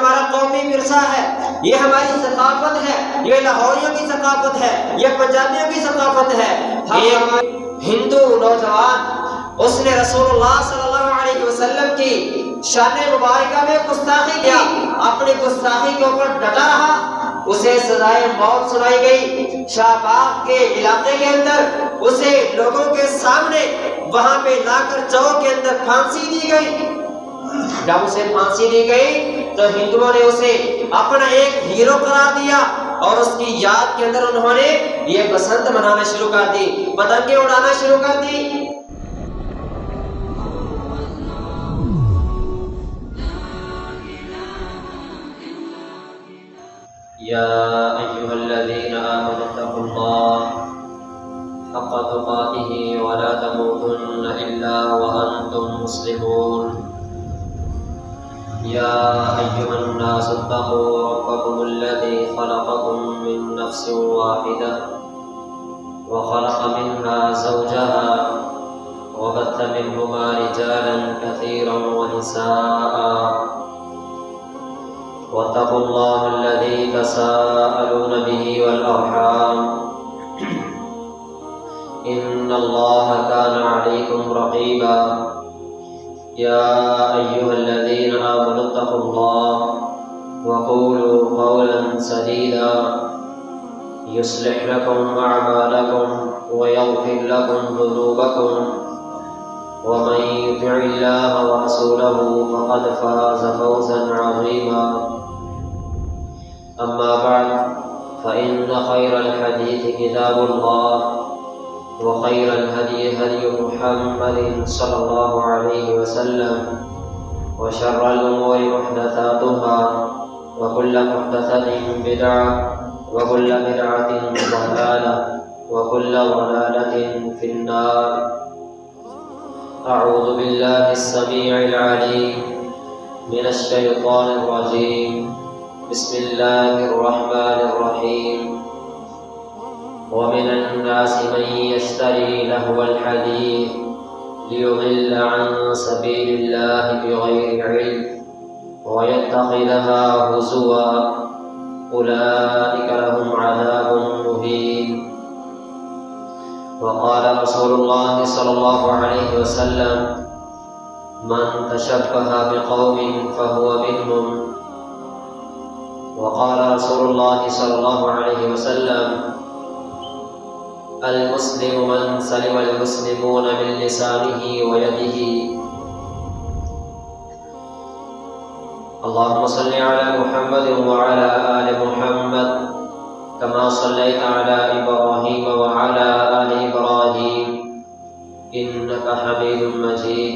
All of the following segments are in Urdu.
ہمارا قومی ورثہ ہے، یہ ہماری ثقافت ہے، یہ لاہوریوں کی ثقافت ہے، یہ پنجابیوں کی ثقافت ہے۔ ایک ہندو نوجوان اس نے رسول اللہ صلی اللہ علیہ وسلم کی شان مبارکہ میں گستاخی کیا، اپنی گستاخی کے اوپر ڈٹا رہا، اسے سزائے موت سنائی گئی۔ شاہ باغ کے علاقے کے اندر اسے لوگوں کے سامنے وہاں پہ لا کر چوک کے اندر پھانسی دی گئی۔ جب اسے پھانسی دی گئی تو ہندوؤں نے اسے اپنا ایک ہیرو قرار دیا اور اس کی یاد کے اندر انہوں نے یہ بسنت منانا شروع کر دی، پتنگیں اڑانا شروع کر دی۔ یا ایھا الذین آمنوا اتقوا اللہ حق تقاته ولا تموتن الا وانتم مسلمون۔ یا ایھا الناس اتقوا ربکم الذی خلقکم من نفس واحدہ وخلق منها زوجها وبث منهما رجالا كثيرا ونساء واتقوا الله الذي تساءلون به والأرحام إن الله كان عليكم رقيبا۔ يا أيها الذين آمنوا اتقوا الله وقولوا قولا سديدا يصلح لكم أعمالكم ويغفر لكم ذنوبكم ومن يطع الله ورسوله فقد فاز فوزا عظيما۔ أما بعد فإن خير الحديث كتاب الله وخير الهدي هدي محمد صلى الله عليه وسلم وشر الأمور محدثاتها وكل محدثة بدعة وكل بدعة ضلالة وكل ضلالة في النار۔ أعوذ بالله السميع العليم من الشيطان الرجيم، بسم الله الرحمن الرحيم۔ ومن الناس من يشتري لهو الحديث ليضل عن سبيل الله بغير علم ويتخذها هزوا أولئك لهم عذاب مهين۔ وقال رسول الله صلى الله عليه وسلم من تشبه بقوم فهو منهم۔ وقال رسول الله صلى الله عليه وسلم المسلم من سلم المسلمون من لسانه ويده۔ اللهم صل على محمد وعلى آل محمد كما صليت على إبراهيم وعلى آل إبراهيم إنك حميد مجيد۔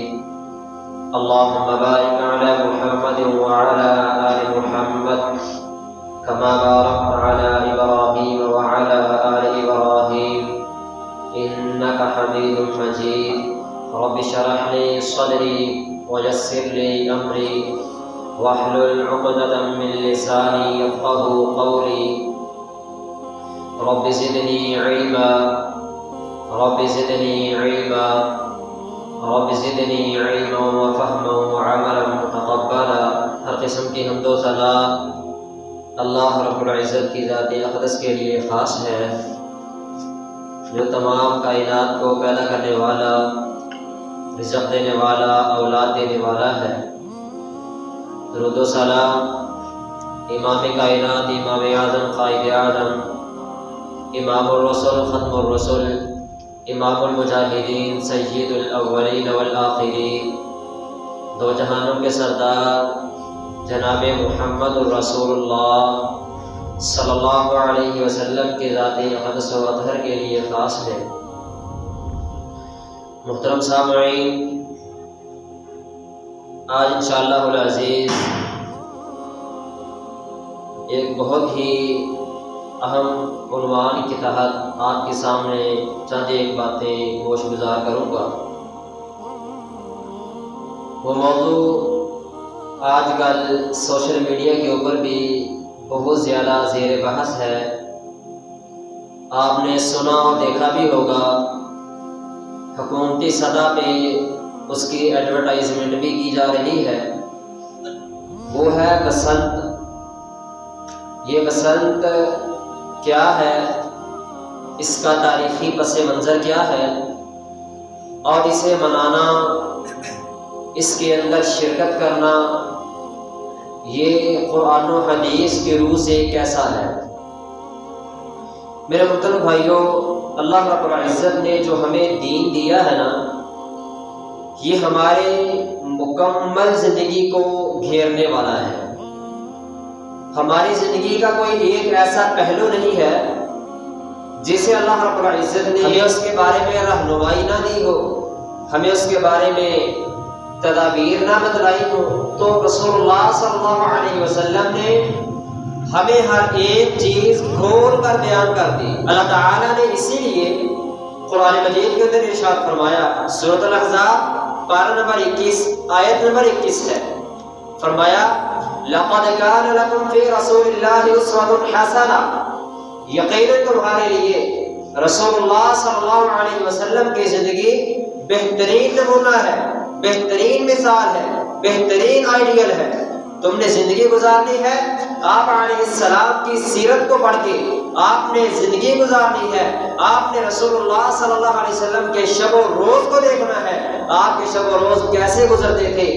اللهم بارك على محمد وعلى آل محمد كما باركت على إبراهيم وعلى آل إبراهيم إنك حميد مجيد۔ رب اشرح لي صدري ويسر لي أمري واحلل عقدة من لساني يفقهوا قولي۔ رب زدني علما رب زدني علما رب زدنی علما وفہما وعملا متقبلا۔ ہر قسم کی حمد و ثنا اللہ رب العزت کی ذات اقدس کے لیے خاص ہے، جو تمام کائنات کو پیدا کرنے والا، رزق دینے والا، اولاد دینے والا ہے۔ درود و سلام امام کائنات، امام اعظم، قائد اعظم، امام الرسل، ختم الرسل، امام المجاہدین، سید الاولین والآخرین، دو جہانوں کے سردار جناب محمد الرسول اللہ صلی اللہ علیہ وسلم کے ذات اقدس و اطہر کے لیے خاص ہے۔ محترم سامعین، آج انشاءاللہ العزیز ایک بہت ہی اہم عنوان کے تحت آپ کے سامنے چند ایک باتیں گوش گزار کروں گا۔ وہ موضوع آج کل سوشل میڈیا کے اوپر بھی بہت زیادہ زیر بحث ہے۔ آپ نے سنا اور دیکھا بھی ہوگا، حکومتی سطح پہ اس کی ایڈورٹائزمنٹ بھی کی جا رہی ہے۔ وہ ہے بسنت۔ یہ بسنت کیا ہے، اس کا تاریخی پس منظر کیا ہے، اور اسے منانا، اس کے اندر شرکت کرنا، یہ قرآن و حدیث کی روح سے کیسا ہے؟ میرے محترم بھائیوں، اللہ رب العزت نے جو ہمیں دین دیا ہے نا، یہ ہمارے مکمل زندگی کو گھیرنے والا ہے۔ ہماری زندگی کا کوئی ایک ایسا پہلو نہیں ہے جسے اللہ رب العزت نے ہمیں اس کے بارے میں رہنمائی نہ دی ہو، ہمیں اس کے بارے میں تدابیر نہ بتلائی ہو۔ تو رسول اللہ صلی اللہ علیہ وسلم نے ہمیں ہر ایک چیز کھول کر بیان کر دی۔ اللہ تعالیٰ نے اسی لیے قرآن مجید کے اندر ارشاد فرمایا، سورۃ الاحزاب پارہ نمبر 21 آیت نمبر 21 ہے، فرمایا لَقَدْ كَانَ لَكُمْ فِي رَسُولِ اللَّهِ أُسْوَةٌ حَسَنَةٌ، یقیناً تمہارے لیے رسول اللہ صلی اللہ علیہ وسلم کی زندگی بہترین نمونہ ہے، بہترین مثال ہے، بہترین آئیڈیل ہے۔ تم نے زندگی گزارنی ہے، آپ علیہ السلام کی سیرت کو پڑھ کے آپ نے زندگی گزارنی ہے، آپ نے رسول اللہ صلی اللہ علیہ وسلم کے شب و روز کو دیکھنا ہے، آپ کے شب و روز کیسے گزرتے تھے،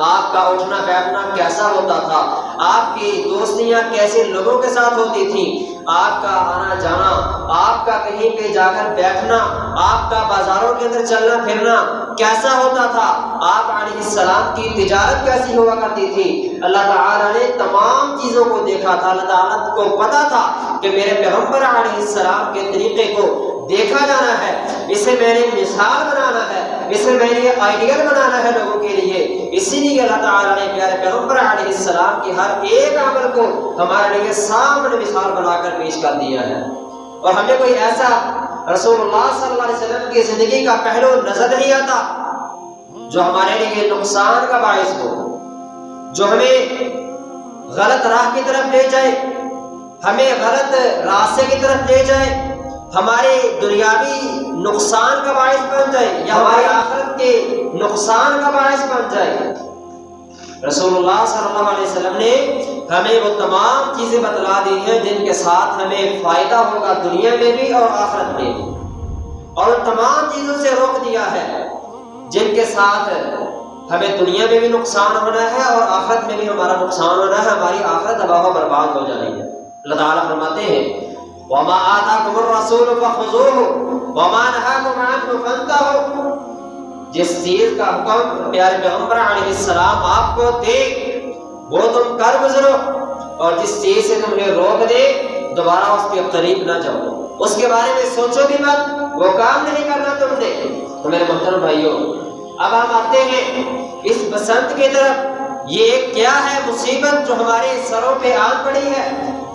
آپ کا اٹھنا بیٹھنا کیسا ہوتا تھا، آپ کی دوستیاں کیسے لوگوں کے ساتھ ہوتی تھیں، آپ کا آنا جانا، آپ کا کہیں پہ جا کر بیٹھنا، آپ کا بازاروں کے اندر چلنا پھرنا کیسا ہوتا تھا، آپ علیہ السلام کی تجارت کیسی ہوا کرتی تھی۔ اللہ تعالیٰ نے تمام چیزوں کو دیکھا تھا، اللہ تعالیٰ کو پتا تھا کہ میرے پیغمبر علیہ السلام کے طریقے کو دیکھا جانا ہے، اسے میں نے مثال بنانا ہے، اسے میں نے آئیڈیل بنانا ہے لوگوں کے لیے۔ اسی لیے اللہ تعالیٰ نے پیارے پیغمبر علیہ السلام کی ہر ایک عمل کو ہمارے لیے سامنے مثال بنا کر پیش کر دیا ہے، اور ہمیں کوئی ایسا رسول اللہ صلی اللہ علیہ وسلم کی زندگی کا پہلو نظر نہیں آتا جو ہمارے لیے نقصان کا باعث ہو، جو ہمیں غلط راہ کی طرف لے جائے، ہمیں غلط راستے کی طرف لے جائے، ہمارے دنیاوی نقصان کا باعث بن جائے یا ہماری آخرت کے نقصان کا باعث بن جائے۔ رسول اللہ صلی اللہ علیہ وسلم نے ہمیں وہ تمام چیزیں بتلا دی ہیں جن کے ساتھ ہمیں فائدہ ہوگا دنیا میں بھی اور آخرت میں بھی، اور تمام چیزوں سے روک دیا ہے جن کے ساتھ ہمیں دنیا میں بھی نقصان ہونا ہے اور آخرت میں بھی ہمارا نقصان ہونا ہے، ہماری آخرت تباہ و برباد ہو جانی ہے۔ اللہ تعالیٰ فرماتے ہیں وَمَا آتَاكُمُ الرَّسُولُ فَخُذُوهُ وَمَا نَهَاكُمْ عَنْهُ فَانْتَهُوا، جس چیز کا حکم پیارے پیغمبر علیہ السلام آپ کو دے وہ تم کر گزرو، اور جس چیز سے تمہیں روک دے دوبارہ اس کے قریب نہ جاؤ، اس کے بارے میں سوچو بھی مت، وہ کام نہیں کرنا تم نے۔ تو میرے محترم بھائیوں، اب ہم آتے ہیں اس بسنت کی طرف۔ یہ کیا ہے مصیبت جو ہمارے سروں پہ آن پڑی ہے،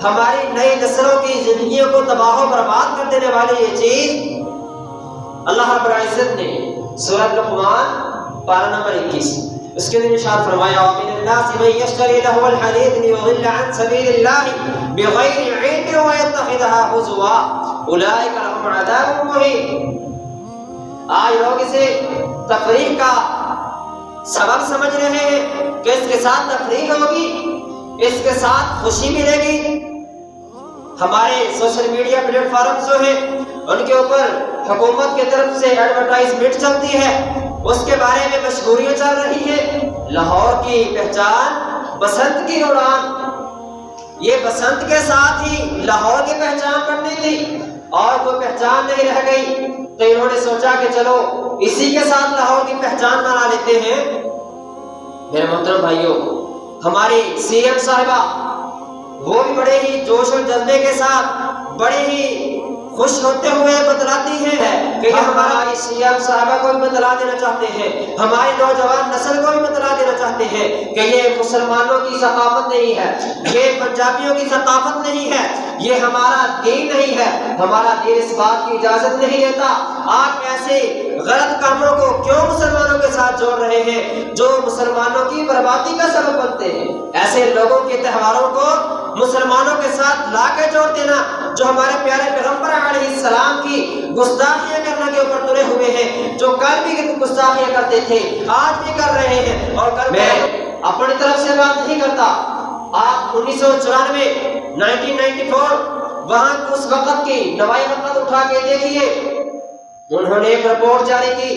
ہماری نئی نسلوں کی زندگیوں کو تباہ و برباد کر دینے والی یہ چیز؟ اللہ رب العزت نے سورۃ لقمان پارہ نمبر 21 اس کے اندر ارشاد فرمایا وَمِنَ النَّاسِ مَن يَشْتَرِي لَهْوَ الْحَدِيثِ لِيُضِلَّ عَن سَبِيلِ اللَّهِ بِغَيْرِ عِلْمٍ وَيَتَّخِذَهَا هُزُوًا أُولَٰئِكَ لَهُمْ عَذَابٌ مُّهِينٌ۔ آج لوگ اسے تفریح کا سبب سمجھ رہے ہیں کہ اس کے ساتھ تفریح ہوگی، اس کے ساتھ خوشی ملے گی۔ ہمارے سوشل میڈیا پلیٹ فارم جو ہیں ان کے اوپر حکومت کی طرف سے ایڈورٹائزمنٹ چلتی ہے، اس کے بارے میں مشہوریاں چل رہی ہیں۔ لاہور کی پہچان بسنت کی اڑان، یہ بسنت کے ساتھ ہی لاہور کی پہچان بننی تھی اور کوئی پہچان نہیں رہ گئی، تو انہوں نے سوچا کہ چلو اسی کے ساتھ لاہور کی پہچان بنا لیتے ہیں۔ میرے محترم بھائیوں، ہماری سی ایم صاحبہ وہ بھی بڑے ہی جوش و جذبے کے ساتھ بڑے ہی خوش ہوتے ہوئے بتلاتی ہیں کہ یہ ہماری سی ایم صاحبہ کو بھی بتلا دینا چاہتے ہیں، ہماری نوجوان نسل کو بھی بتلا دینا چاہتے ہیں کہ یہ مسلمانوں کی ثقافت نہیں ہے، یہ پنجابیوں کی ثقافت نہیں ہے، یہ ہمارا دین نہیں ہے، ہمارا دین اس بات کی اجازت نہیں دیتا۔ آپ ایسے غلط کاموں کو کیوں مسلمانوں کے ساتھ جوڑ رہے ہیں جو مسلمانوں کی بربادی کا سبب بنتے ہیں؟ ایسے لوگوں کے تہواروں کو مسلمانوں کے ساتھ لا کے جوڑ دینا جو ہمارے پیارے پیغمبر علیہ السلام کی گستاخیاں کرنے کے اوپر تلے ہوئے ہیں، جو کل بھی گستاخیاں کرتے تھے آج بھی کر رہے ہیں، اور کل اپنی طرف سے بات نہیں کرتا. آپ 1994 1994 وہاں اس وقت کی نوائی وقت اٹھا کے دیکھیے. انہوں نے ایک رپورٹ جاری کی,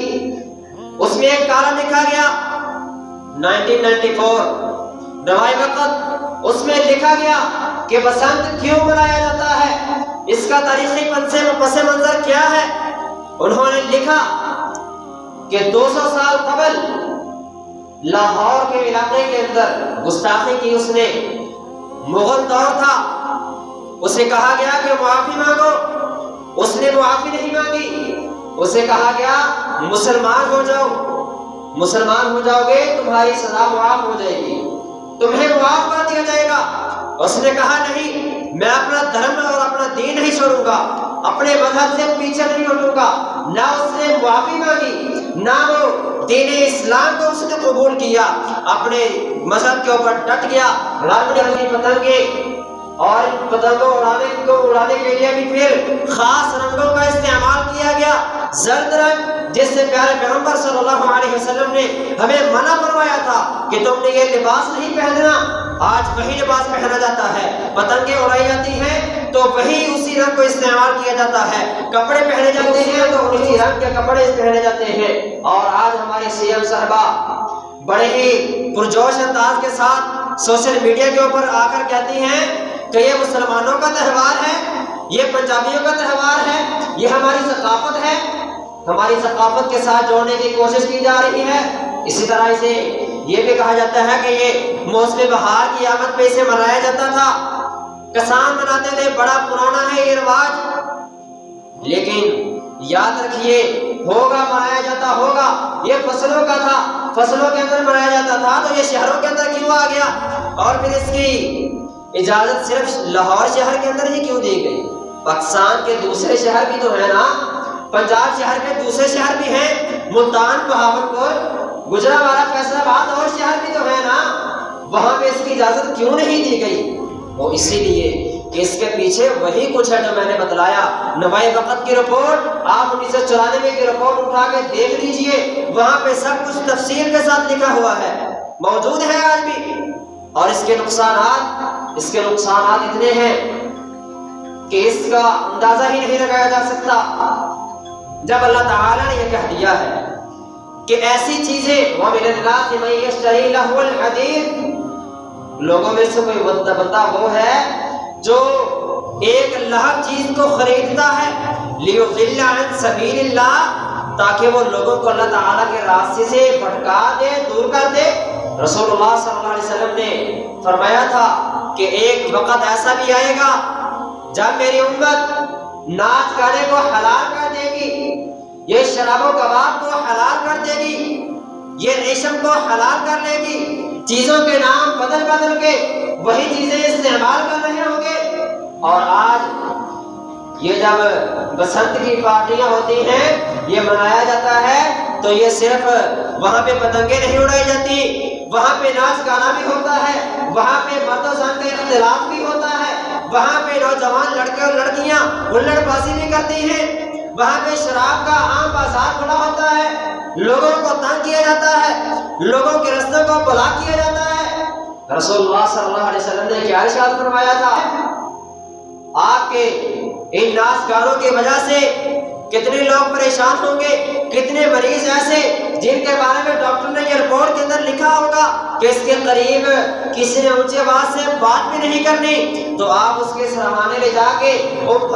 اس میں ایک کالم لکھا گیا 1994 نوائی وقت, اس میں لکھا گیا کہ بسنت کیوں منایا جاتا ہے, اس کا تاریخی پس منظر کیا ہے. انہوں نے لکھا کہ 200 سال قبل لاہور کے علاقے کے اندر گستاخی کی اس نے, مغل دور تھا, اسے کہا گیا کہ معافی مانگو, اس نے معافی نہیں مانگی. اسے کہا گیا مسلمان ہو جاؤ, مسلمان ہو جاؤ گے تمہاری سزا معاف ہو جائے گی, تمہیں معاف کر دیا جائے گا. اس نے کہا نہیں, میں اپنا دھرم اور اپنا دین نہیں چھوڑوں گا, اپنے مذہب سے پیچھے نہیں ہٹوں گا. نہ اس نے معافی مانگی, نہ وہ دین اسلام کو اس نے قبول کیا, اپنے مذہب کے اوپر ڈٹ گیا. رنگ برنگی پتنگیں اور پتنگوں اڑانے کے لیے بھی پھر خاص رنگوں کا استعمال کیا گیا. زرد رنگ جس سے پیارے پیغمبر صلی اللہ علیہ وسلم نے ہمیں منع فرمایا تھا کہ تم نے یہ لباس نہیں پہننا, آج وہی لباس پہنا جاتا ہے. پتنگیں اڑائی جاتی ہیں تو وہی اسی رنگ کو استعمال کیا جاتا ہے. کپڑے پہنے جاتے ہیں تو اسی رنگ کے کپڑے پہنے جاتے ہیں. اور آج ہمارے سی ایم صاحبہ بڑے ہی پرجوش انداز کے ساتھ سوشل میڈیا کے اوپر آ کر کہتی ہیں کہ یہ مسلمانوں کا تہوار ہے, یہ پنجابیوں کا تہوار ہے, یہ ہماری ثقافت ہے. ہماری ثقافت کے ساتھ جوڑنے کی کوشش کی جا رہی ہے. اسی طرح اسے یہ بھی کہا جاتا ہے کہ یہ موسم بہار کی آمد پہ اسے منایا جاتا تھا. کسان مناتے تھے, بڑا پرانا ہے یہ رواج, لیکن یاد رکھیے ہوگا منایا جاتا ہوگا. یہ فصلوں کا تھا, فصلوں کے اندر منایا جاتا تھا, تو یہ شہروں کے اندر کیوں آ گیا؟ اور پھر اس کی اجازت صرف لاہور شہر کے اندر ہی کیوں دی گئی؟ پاکستان کے دوسرے شہر بھی تو ہے نا, پنجاب شہر کے دوسرے شہر بھی ہیں, ملتان, بہاولپور, گجرانوالہ, فیصل آباد اور شہر بھی تو ہے نا, وہاں پہ اس کی اجازت کیوں نہیں دی گئی؟ وہ اسی لیے کہ اس کے پیچھے وہی کچھ ہے جو میں نے بتلایا. نوائی وقت کی رپورٹ, آپ 1994 کی رپورٹ اٹھا کے دیکھ لیجئے, وہاں پہ سب کچھ تفصیل کے ساتھ لکھا ہوا ہے, موجود ہے آج بھی. اور اس کے نقصانات اتنے ہیں کہ اس کا اندازہ ہی نہیں لگایا جا سکتا. جب اللہ تعالیٰ نے یہ کہہ دیا ہے کہ ایسی چیزیں وَمِنَ النَّاسِ مَن يَشْتَرِي لَهْوَ الْحَدِيثِ, لوگوں میں سے کوئی بندہ وہ ہے جو ایک لہو چیز کو خریدتا ہے لِيُضِلَّ عَن سَبِيلِ اللَّهِ, تاکہ وہ لوگوں کو اللہ تعالیٰ کے راستے سے بھٹکا دے, دور کر دے. رسول اللہ صلی اللہ علیہ وسلم نے فرمایا تھا کہ ایک وقت ایسا بھی آئے گا جب میری امت ناچ گانے کو حلال کر دے گی, یہ شراب و کباب کو حلال کر دے گی, یہ ریشم کو حلال کر لے گی, چیزوں کے نام بدل بدل کے وہی چیزیں استعمال کر رہے ہوں گے. اور آج یہ جب بسنت کی پارٹیاں ہوتی ہیں, یہ منایا جاتا ہے, تو یہ صرف وہاں پہ پتنگیں نہیں اڑائی جاتی, وہاں پہ ناچ گانا بھی ہوتا ہے, وہاں پہ مرد و زن کا اختلاف بھی ہوتا ہے, وہاں پہ نوجوان لڑکے اور لڑکیاں ہلڑ بازی بھی کرتی ہیں, وہاں پہ شراب کا عام بازار کھلا ہوتا ہے, لوگوں کو تنگ کیا جاتا ہے, لوگوں کے رستوں کو بلاک کیا جاتا ہے. رسول اللہ صلی اللہ علیہ وسلم نے کیا ارشاد فرمایا تھا؟ آپ کے ان ناچ گانوں کی وجہ سے کتنے لوگ پریشان ہوں گے, کتنے مریض ایسے جن کے بارے میں ڈاکٹر نے یہ رپورٹ کے اندر لکھا ہوگا کہ اس کے قریب کسی نے اونچی آواز سے بات بھی نہیں کرنی, تو آپ اس کے سرحانے لے جا کے,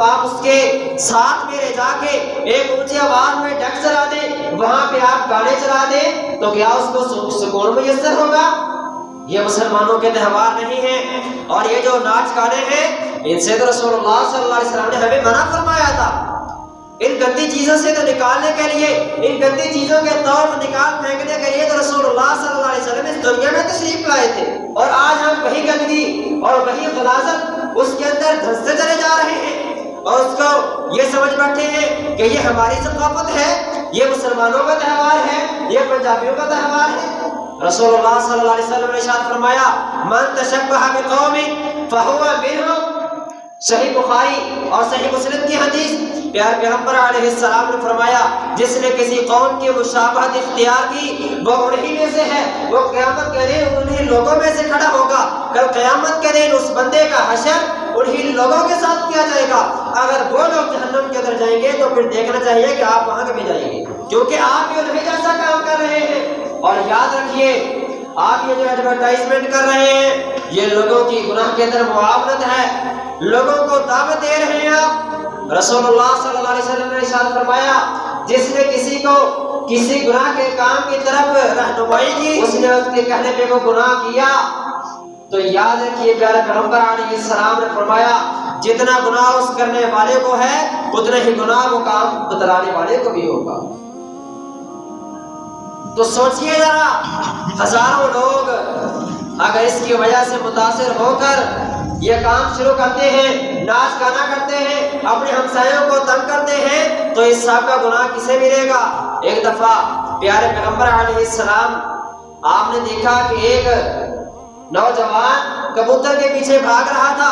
آپ اس کے ساتھ میں لے جا کے ایک اونچی آواز میں ڈیک چلا دیں, وہاں پہ آپ گانے چلا دیں, تو کیا اس کو سکون میسر ہوگا؟ یہ مسلمانوں کے تہوار نہیں ہیں. اور یہ جو ناچ گانے ہیں, ان سے تو رسول اللہ صلی اللہ علیہ وسلم نے ہمیں منع فرمایا تھا. ان گندی چیزوں سے تو نکالنے کے لیے, ان گندی چیزوں کے طور نکال پھینکنے کے لیے تو رسول اللہ صلی اللہ علیہ وسلم اس دنیا میں تشریف لائے تھے, اور آج ہم وہی گندگی اور وہی غلاظت اس کے اندر دھنستے چلے جا رہے ہیں, اور اس کو یہ سمجھ بیٹھے ہیں کہ یہ ہماری ثقافت ہے, یہ مسلمانوں کا تہوار ہے, یہ پنجابیوں کا تہوار ہے. رسول اللہ صلی اللہ علیہ وسلم نے ارشاد فرمایا, من تشبہ بقوم فہو منہم, صحیح بخاری اور صحیح مسلم کی حدیث، پیارے پیغمبر علیہ السلام نے فرمایا جس نے کسی قوم کی مشابہت اختیار کی وہ انہی میں سے ہے، وہ قیامت کے دن انہی لوگوں میں سے کھڑا ہوگا۔ کل قیامت کے دن اس بندے کا حشر انہی لوگوں کے ساتھ کیا جائے گا۔ اگر وہ لوگ جہنم کے اندر جائیں گے تو پھر دیکھنا چاہیے کہ آپ وہاں کبھی جائیں گے، کیونکہ آپ بھی انہی جیسا کام کر رہے ہیں۔ اور یاد رکھیے آپ یہ جو ایڈورٹائزمنٹ کر رہے ہیں یہ لوگوں کی گناہ کے اندر معاونت ہے، لوگوں کو دعوت دے رہے ہیں آپ۔ رسول اللہ صلی اللہ علیہ وسلم نے ارشاد فرمایا جس نے کسی کو کسی گناہ کے کام کی طرف رہنمائی کی، اس نے اس کے کہنے پہ وہ گناہ کیا، تو یاد رکھیے پیارے پیغمبر علیہ السلام نے فرمایا جتنا گناہ اس کرنے والے کو ہے اتنا ہی گناہ وہ کام بتلانے والے کو بھی ہوگا۔ تو سوچئے ذرا، ہزاروں لوگ اگر اس کی وجہ سے متاثر ہو کر یہ کام شروع کرتے ہیں، ناچ گانا کرتے ہیں، اپنے ہمسایوں کو تنگ کرتے ہیں، تو اس سب کا گناہ کسے ملے گا؟ ایک دفعہ پیارے پیغمبر علیہ السلام آپ نے دیکھا کہ ایک نوجوان کبوتر کے پیچھے بھاگ رہا تھا۔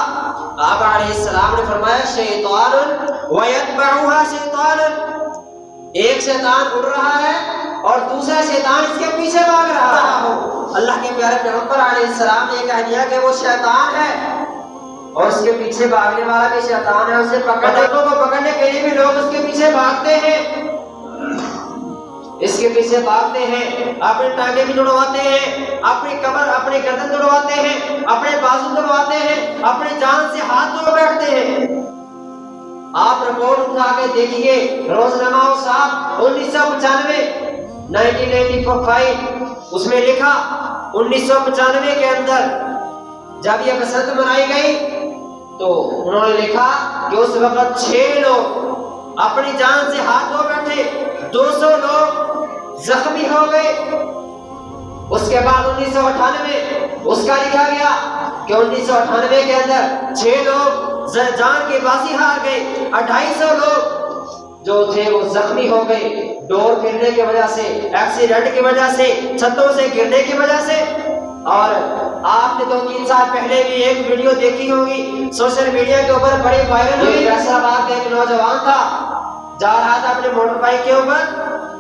آپ علیہ السلام نے فرمایا شیطان ویتبعها شیطان، ایک شیطان اڑ رہا ہے اور دوسرا شیطان اس کے پیچھے بھاگ رہا ہو۔ اللہ کے پیارے پیغمبر علیہ السلام نے یہ کہہ دیا کہ وہ شیطان ہے اور اس کے پیچھے بھاگنے والا بھی شیطان ہے، اسے پکڑنے کو پکڑنے کے لیے بھی لوگ اس کے پیچھے بھاگتے ہیں، اس کے پیچھے بھاگتے ہیں، اپنی ٹانگیں بھی توڑواتے ہیں، اپنی کمر اپنی گردن توڑواتے ہیں، اپنے بازو توڑواتے ہیں، اپنی جان سے ہاتھ دھو بیٹھتے ہیں۔ آپ رپورٹ اٹھا کے دیکھیے روزنامہ صاحب 1995 اس میں لکھا 1995 کے اندر جب یہ بسنت منائی گئی تو انہوں نے لکھا کہ اس وقت 6 لوگ اپنی جان سے ہاتھ دھو بیٹھے، 200 لوگ زخمی ہو گئے۔ اس کے بعد 1998 اس کا لکھا گیا کہ 1998 کے اندر 6 لوگ جان کی بازی ہار گئے، 250 لوگ جو تھے وہ زخمی ہو گئے، ڈور پھرنے کی وجہ سے، ایکسیڈنٹ کی وجہ سے، چھتوں سے گرنے کی وجہ سے۔ اور آپ نے 2-3 سال پہلے بھی ایک ویڈیو دیکھی ہوگی سوشل میڈیا کے اوپر بڑی وائرل ہوئی، فیصل آباد کا ایک نوجوان تھا جا رہا تھا اپنے موٹر بائک کے اوپر،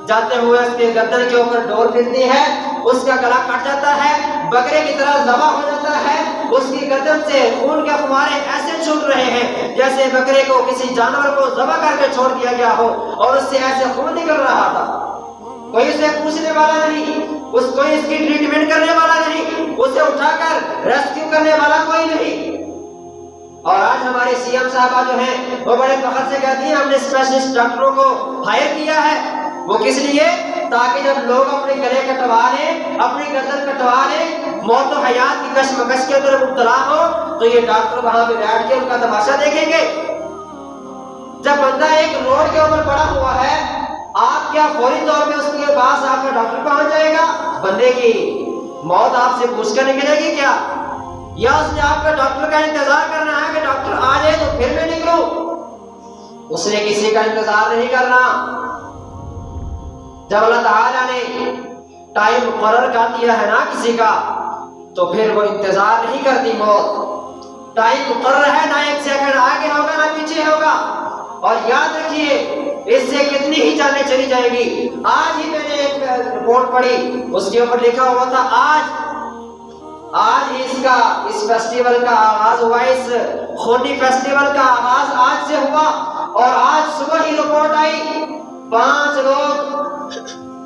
جاتے ہوئے اس کے گردن کے اوپر ڈور پھرتی ہے، اس کا گلا کٹ جاتا ہے، بکرے کی طرح ذبح ہو جاتا ہے، اس کی گردن سے خون کے فوارے ایسے چھوٹ رہے ہیں جیسے بکرے کو کسی جانور کو ذبح کر کے چھوڑ دیا گیا ہو، اور اس سے ایسے خون نکل رہا تھا۔ کوئی اسے پوچھنے والا نہیں، کوئی اس کی ٹریٹمنٹ کرنے والا نہیں، اسے اٹھا کر ریسکیو کرنے والا کوئی نہیں۔ اور آج ہمارے سی ایم صاحبہ جو ہیں وہ بڑے فخر سے کہتی ہیں ہم نے اسپیشلسٹ ڈاکٹروں کو ہائر کیا ہے۔ وہ کس لیے؟ تاکہ جب لوگ اپنے گلے کٹوا لیں، اپنی گردن کٹوا لیں، موت و حیات کی کشمکش کے اندر مبتلا ہو تو یہ ڈاکٹر وہاں پہ بیٹھ کے ان کا تماشا دیکھیں گے۔ جب بندہ ایک روڈ کے اوپر پڑا ہوا ہے، آپ کیا فوری طور پہ اس کے پاس آپ کا ڈاکٹر پہنچ جائے گا؟ بندے کی موت آپ سے پوچھ کر نکلے گی کیا؟ یا اس نے آپ کا ڈاکٹر کا انتظار کرنا ہے کہ ڈاکٹر آ جائے تو پھر میں نکلوں؟ اس نے کسی کا انتظار نہیں کرنا۔ جب اللہ تعالیٰ نے ٹائم مقرر کر دیا ہے نا کسی کا تو پھر وہ انتظار نہیں کرتی موت۔ ٹائم مقرر ہے، نہ 1 سیکنڈ آگے ہوگا نہ پیچھے ہوگا۔ اور یاد رکھیے اس سے کتنی ہی جانیں چلی جائیں گی۔ آج ہی میں نے ایک رپورٹ پڑھی، اس کے اوپر لکھا ہوا تھا آج ہی اس فیسٹیول کا آغاز ہوا، اس خونی فیسٹیول کا آغاز آج سے ہوا، اور آج صبح ہی رپورٹ آئی 5 لوگ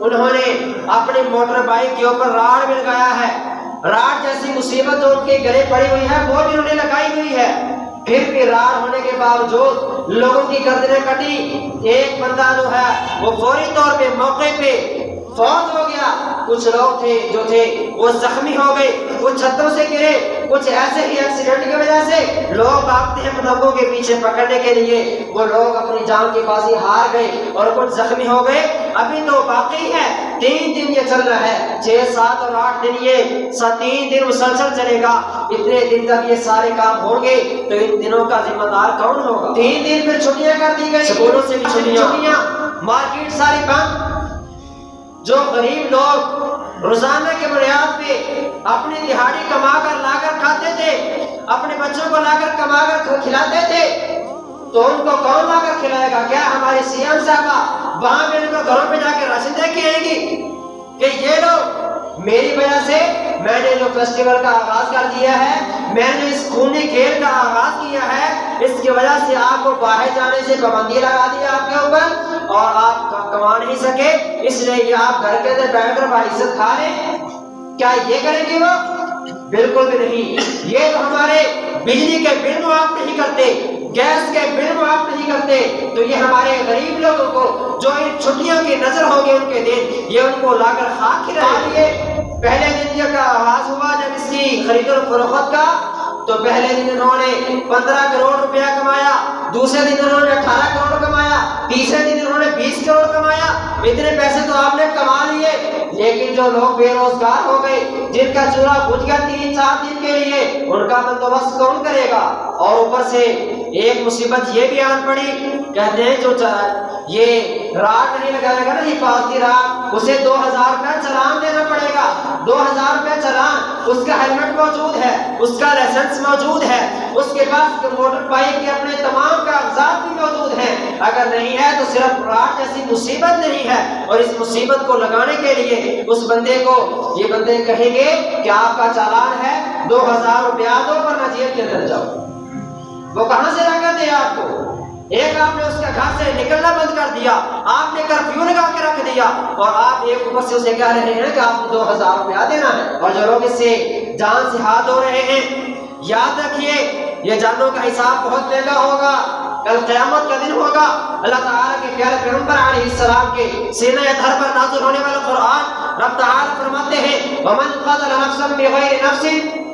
انہوں نے اپنی موٹر بائک کے اوپر راڑ بھی لگایا ہے۔ راڑ جیسی مصیبت جو ان کے گلے پڑی ہوئی ہے وہ بھی انہوں نے لگائی ہوئی ہے، پھر بھی راڑ ہونے کے باوجود لوگوں کی گردنیں کٹی۔ ایک بندہ جو ہے وہ فوری طور پہ موقع پہ فوت ہو گیا، کچھ لوگ تھے جو تھے وہ زخمی ہو گئے، کچھ چھتوں سے گرے، کچھ ایسے ہی ایکسیڈنٹ کی وجہ سے لوگ بھاگتے ہیں پتنگوں کے پیچھے پکڑنے کے لیے، وہ لوگ اپنی جان کی بازی ہار گئے اور کچھ زخمی ہو گئے۔ ابھی تو باقی ہے 3 دن یہ چل رہا ہے، 6، 7 اور 8 دن، یہ 3 دن مسلسل چلے گا۔ اتنے دن تک یہ سارے کام ہوں گے تو ان دنوں کا ذمہ دار کون ہوگا؟ 3 دن پھر چھٹیاں کر دی گئی، سکولوں سے بھی چھٹیاں، مارکیٹ ساری بند۔ جو غریب لوگ روزانہ کے بنیاد پہ اپنی دہاڑی کما کر لا کر کھاتے تھے، اپنے بچوں کو لا کر کما کر کھلاتے تھے، تو ان کو کون لا کر کھلائے گا؟ کیا ہماری سی ایم صاحبہ وہاں پہ ان کو گھروں پہ جا کے راشن دے کے آئے گی کہ یہ لوگ میری وجہ سے میں نے جو فیسٹیول کا آغاز کر دیا ہے، میں نے اس خونی کھیل کا آغاز کیا ہے، اس کی وجہ سے آپ کو باہر جانے سے پابندی لگا دی آپ کے اوپر اور آپ کما نہیں سکے، اس لیے یہ آپ گھر کے اندر بیٹھ کر باعزت کھا لیں؟ کیا یہ کریں گے وہ؟ بالکل بھی نہیں۔ یہ تو ہمارے بجلی کے بل معاف نہیں کرتے، گیس کے بل معاف نہیں کرتے، تو یہ ہمارے غریب لوگوں کو جو ان چھٹیوں کی نظر ہوگی ان کے دن، یہ ان کو لا کر خاک کھلائیں گے۔ پہلے دن یہ کا آغاز ہوا جب اس کی خرید و فروخت کا، تو پہلے دن انہوں نے 15 کروڑ روپیہ کمایا، دوسرے دن انہوں نے 18 کروڑ کمایا، تیسرے دن انہوں نے 20 کروڑ کمایا۔ اتنے پیسے تو آپ نے کما لیے، لیکن جو لوگ بے روزگار ہو گئے، جن کا چولہا بجھ گیا 3-4 دن کے لیے، ان کا بندوبست کون کرے گا؟ اور اوپر سے ایک مصیبت یہ بھی آن پڑی، کہتے ہیں جو یہ راڈ نہیں لگائے گا نا، حفاظتی راڈ، اسے 2000 روپے چلان دینا پڑے گا۔ 2000 روپے چلان، اس کا ہیلمٹ موجود ہے، اس کا لائسنس موجود ہے، اس کے پاس موٹر بائک کے اپنے تمام کاغذات بھی موجود ہیں۔ اگر نہیں ہے تو صرف راڈ جیسی مصیبت نہیں ہے، اور اس مصیبت کو لگانے کے لیے اس بندے کو یہ بندے کہیں گے کہ آپ کا چالان ہے 2000 روپیہ دو ورنہ جیل کے اندر جاؤ۔ وہ کہاں سے لگا دے آپ کو؟ ایک آپ نے اس کا گھر سے نکلنا بند کر دیا، آپ نے کرفیو لگا کے رکھ دیا، اور آپ ایک اوپر سے اسے کہہ رہے ہیں کہ آپ نے 2000 روپیہ دینا ہے، اور جو لوگ اس سے جان سے ہاتھ دھو رہے ہیں، یاد رکھیے یہ جانوں کا حساب بہت مہنگا ہوگا، کل قیامت کا دن ہوگا۔ اللہ تعالیٰ کے پیارے پیغمبر علیہ السلام کے سینہ دھر پر نازل ہونے والا قرآن، رب تعالیٰ فرماتے ہیں وَمَنْ قَتَلَ نَفْسًا بِغَيْرِ نَفْسٍ،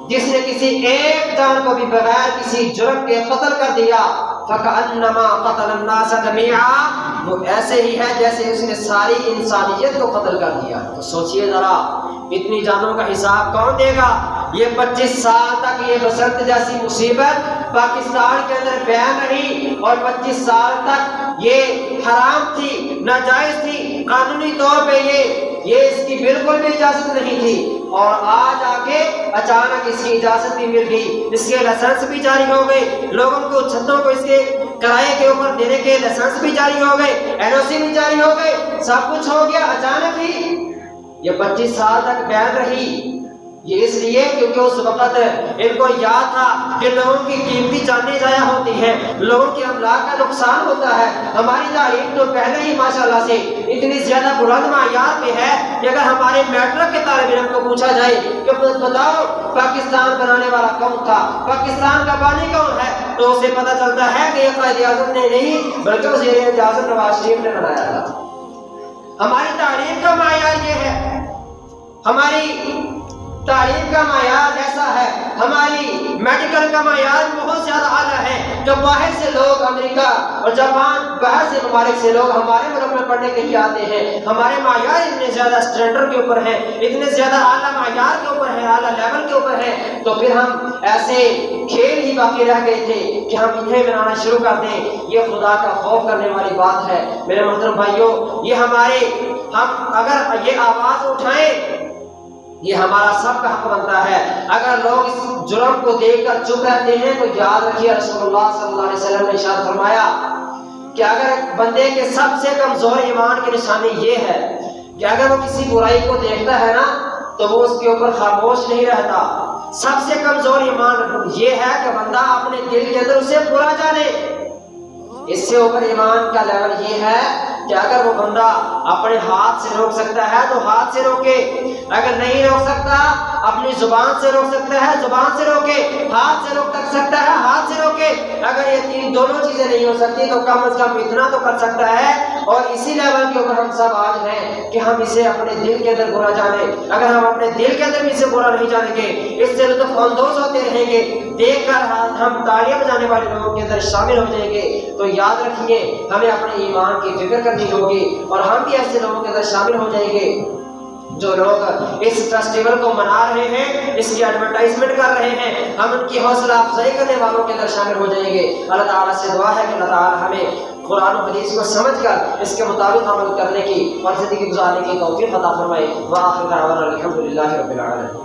جس نے کسی ایک جان کو بھی بغیر کسی جرم کے قتل کر دیا، فَكَأَنَّمَا قَتَلَ النَّاسَ جَمِيعًا، وہ ایسے ہی ہے جیسے اس نے ساری انسانیت کو قتل کر دیا۔ تو سوچئے ذرا اتنی جانوں کا حساب کون دے گا؟ یہ 25 سال تک یہ بسنت جیسی مصیبت پاکستان کے اندر بیان رہی، اور 25 سال تک یہ حرام تھی، ناجائز تھی، قانونی طور پہ یہ اس کی بالکل بھی اجازت نہیں تھی، اور آج آ کے اچانک اس کی اجازت بھی مل گئی، اس کے لائسنس بھی جاری ہو گئے، لوگوں کو چھتوں کو اس کے کرائے کے اوپر دینے کے لائسنس بھی جاری ہو گئے، NOC بھی جاری ہو گئے، سب کچھ ہو گیا اچانک ہی۔ یہ 25 سال تک بیان رہی، یہ اس لیے کیونکہ اس وقت ان کو یاد تھا کہ لوگوں کی قیمتی جانیں ضائع ہوتی ہیں، لوگوں کے املاک کا نقصان ہوتا ہے۔ ہماری تعلیم تو پہلے ہی ماشاءاللہ سے اتنی زیادہ بلند معیار پہ ہے کہ اگر ہمارے میٹرک کے طالب علم کو پوچھا جائے کہ بتاؤ پاکستان بنانے والا کون تھا، پاکستان کا بانی کون ہے، تو اسے پتہ چلتا ہے کہ یہ قائد اعظم نے نہیں بلکہ وزیر اعظم نواز شریف نے بنایا تھا۔ ہماری تعلیم کا معیار یہ ہے، ہماری تعلیم کا معیار ایسا ہے، ہماری میڈیکل کا معیار بہت زیادہ اعلیٰ ہے، جو باہر سے لوگ امریکہ اور جاپان باہر سے ممالک سے لوگ ہمارے ملک میں پڑھنے کے لیے آتے ہیں۔ ہمارے معیار اتنے زیادہ اسٹینڈرڈ کے اوپر ہیں، اتنے زیادہ اعلیٰ معیار کے اوپر ہیں، اعلیٰ لیول کے اوپر ہیں، تو پھر ہم ایسے کھیل ہی باقی رہ گئے تھے کہ ہم انہیں بنانا شروع کر دیں۔ یہ خدا کا خوف کرنے والی بات ہے میرے محترم بھائیوں۔ یہ ہم اگر یہ آواز اٹھائیں، یہ ہمارا سب کا حق بنتا ہے۔ اگر لوگ اس جرم کو دیکھ کر چپ رہتے ہیں تو یاد رکھیے رسول اللہ صلی اللہ علیہ وسلم نے ارشاد فرمایا کہ اگر بندے کے سب سے کمزور ایمان کی نشانی یہ ہے کہ اگر وہ کسی برائی کو دیکھتا ہے نا تو وہ اس کے اوپر خاموش نہیں رہتا۔ سب سے کمزور ایمان یہ ہے کہ بندہ اپنے دل کے اندر اسے برا جانے۔ اس سے اوپر ایمان کا لیول یہ ہے کہ اگر وہ بندہ اپنے ہاتھ سے روک سکتا ہے تو ہاتھ سے روکے، اگر نہیں روک سکتا اپنی زبان سے روک سکتا ہے زبان سے روکے، ہاتھ سے روک سکتا ہے ہاتھ سے روکے۔ اگر یہ دونوں چیزیں نہیں ہو سکتی تو کم از کم اتنا تو کر سکتا ہے۔ اور اسی لیول کے اوپر ہم سب آج ہیں کہ ہم اسے اپنے دل کے اندر برا جانیں۔ اگر ہم اپنے دل کے اندر بھی اسے برا نہیں جانیں گے، اس سے لطف اندوز ہوتے رہیں گے، دیکھ کر ہم تالیاں بجانے والے لوگوں کے اندر شامل ہو جائیں گے، تو یاد رکھیے ہمیں اپنے ایمان کی فکر کرنی ہوگی، اور ہم بھی ایسے لوگوں کے اندر شامل ہو جائیں گے جو لوگ اس فیسٹیول کو منا رہے ہیں، اس کی ایڈورٹائزمنٹ کر رہے ہیں، ہم ان کی حوصلہ افزائی کرنے والوں کے اندر شامل ہو جائیں گے۔ اللہ تعالیٰ سے دعا ہے کہ اللہ تعالیٰ ہمیں قرآن و حدیث کو سمجھ کر اس کے مطابق عمل کرنے کی اور زندگی گزارنے کی توفیق عطا فرمائے۔ وآخر دعوانا الحمدللہ رب العالمین۔